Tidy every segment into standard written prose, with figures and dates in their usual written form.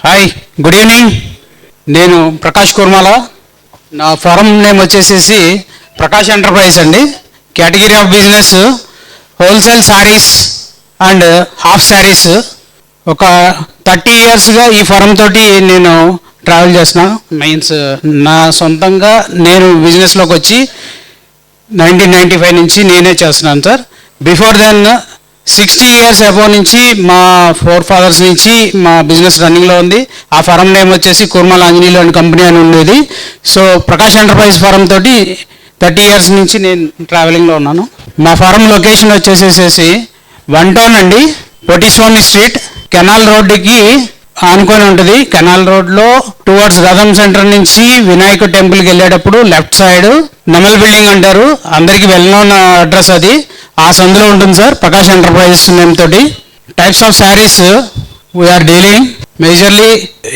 Hi, good evening. నేను ప్రకాష్ కుర్మాల. నా form name వచ్చేసేసి ప్రకాష్ ఎంటర్ప్రైజ్ అండి. Category of business wholesale saris and half saris. ఒక 30 yearsగా ఈ ఫారం తోటి నేను ట్రావెల్ చేస్తున్నాను. మీన్స్ నా సొంతంగా నేను బిజినెస్లోకి వచ్చి 1995 నుంచి నేనే చేస్తున్నాను sir. Before then 60 years above నుంచి మా ఫోర్ ఫాదర్స్ నుంచి మా బిజినెస్ రన్నింగ్లో ఉంది. ఆ ఫారం నేమ్ వచ్చేసి కుర్మాల ఆంజనేయులు అండ్ కంపెనీ అని ఉండేది. సో ప్రకాష్ ఎంటర్ప్రైజ్ ఫారం తోటి 30 years నుంచి నేను ట్రావెలింగ్లో ఉన్నాను. మా ఫారం లొకేషన్ వచ్చేసేసి 1 town అండి, పొట్టిస్వామి స్ట్రీట్, కెనాల్ రోడ్డుకి ఆనుకొని ఉంటుంది. కెనాల్ రోడ్లో టువర్డ్స్ రథం సెంటర్ నుంచి వినాయక టెంపుల్కి వెళ్ళేటప్పుడు లెఫ్ట్ సైడ్ నెమల్ బిల్డింగ్ అంటారు, అందరికీ వెల్ నోన్ అడ్రస్ అది. ఆ సందులో ఉంటుంది సార్ ప్రకాష్ ఎంటర్ప్రైజెస్ నేమ్ తోటి. Types of saris we are dealing majorly.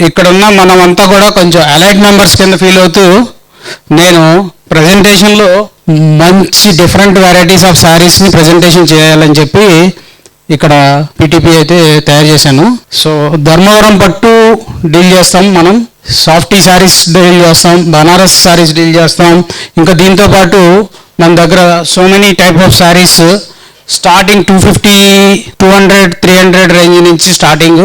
ఇక్కడున్న మనమంతా కూడా కొంచెం అలైట్ మెంబర్స్ కింద ఫీల్ అవుతూ నేను ప్రజెంటేషన్లో మంచి డిఫరెంట్ వెరైటీస్ ఆఫ్ శారీస్ని ప్రజెంటేషన్ చేయాలని చెప్పి ఇక్కడ పీటీపీ అయితే తయారు చేశాను. సో ధర్మవరం పట్టు డీల్ చేస్తాం మనం, సాఫ్టీ శారీస్ డీల్ చేస్తాం, బనారస్ శారీస్ డీల్ చేస్తాం. ఇంకా దీంతో పాటు మన దగ్గర so many type of saris starting 250, 200, 300 range నుంచి స్టార్టింగ్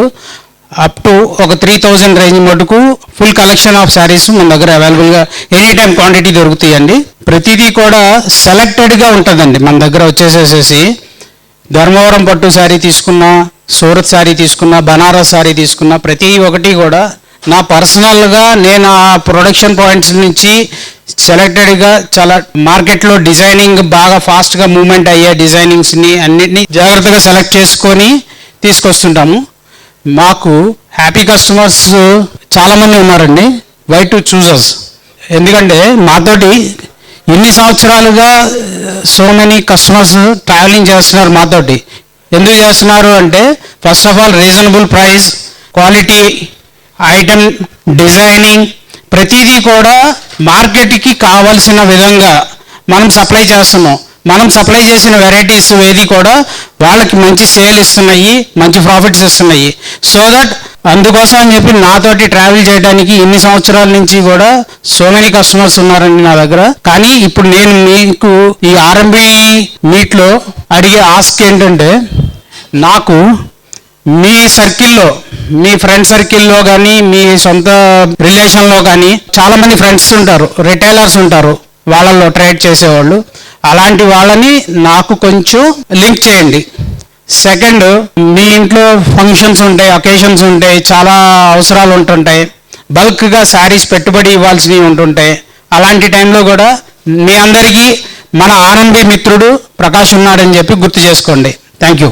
అప్ టు ఒక 3000 రేంజ్ మటుకు ఫుల్ కలెక్షన్ ఆఫ్ శారీస్ మన దగ్గర అవైలబుల్గా ఎనీ టైం క్వాంటిటీ దొరుకుతాయండి. ప్రతిదీ కూడా సెలెక్టెడ్గా ఉంటుందండి మన దగ్గర వచ్చేసేసి. ధర్మవరం పట్టు శారీ తీసుకున్నా, సూరత్ శారీ తీసుకున్నా, బనారస్ శారీ తీసుకున్నా, ప్రతి ఒక్కటి కూడా నా పర్సనల్గా నేను ఆ ప్రొడక్షన్ పాయింట్స్ నుంచి సెలెక్టెడ్గా చాలా మార్కెట్లో డిజైనింగ్ బాగా ఫాస్ట్గా మూవ్మెంట్ అయ్యే డిజైనింగ్స్ని అన్నిటినీ జాగ్రత్తగా సెలెక్ట్ చేసుకొని తీసుకొస్తుంటాము. మాకు హ్యాపీ కస్టమర్స్ చాలామంది ఉన్నారండి. వై టు చూజర్స్, ఎందుకంటే మాతోటి ఇన్ని సంవత్సరాలుగా సో మెనీ కస్టమర్స్ ట్రావెలింగ్ చేస్తున్నారు మాతోటి. ఎందుకు చేస్తున్నారు అంటే first of all reasonable price, quality, item, designing ప్రతిదీ కూడా మార్కెట్కి కావాల్సిన విధంగా మనం సప్లై చేస్తున్నాం. మనం సప్లై చేసిన వెరైటీస్ ఏది కూడా వాళ్ళకి మంచి సేల్ ఇస్తున్నాయి, మంచి ప్రాఫిట్స్ ఇస్తున్నాయి. సో దట్ అందుకోసం అని చెప్పి నాతోటి ట్రావెల్ చేయడానికి ఇన్ని సంవత్సరాల నుంచి కూడా సో మెనీ కస్టమర్స్ ఉన్నారండి నా దగ్గర. కానీ ఇప్పుడు నేను మీకు ఈ ఆర్ఎంబి మీట్లో అడిగే ఆస్క్ ఏంటంటే, నాకు మీ సర్కిల్లో, మీ ఫ్రెండ్ సర్కిల్లో కానీ, మీ సొంత రిలేషన్లో కానీ చాలామంది ఫ్రెండ్స్ ఉంటారు, రిటైలర్స్ ఉంటారు, వాళ్ళల్లో ట్రేడ్ చేసేవాళ్ళు. అలాంటి వాళ్ళని నాకు కొంచెం లింక్ చేయండి. సెకండ్, మీ ఇంట్లో ఫంక్షన్స్ ఉంటాయి, అకేషన్స్ ఉంటాయి, చాలా అవసరాలు ఉంటుంటాయి, బల్క్గా శారీస్ పెట్టుబడి ఇవ్వాల్సినవి ఉంటుంటాయి. అలాంటి టైంలో కూడా మీ అందరికీ మన ఆర్ఎంబి మిత్రుడు ప్రకాష్ ఉన్నాడని చెప్పి గుర్తు చేసుకోండి. Thank you.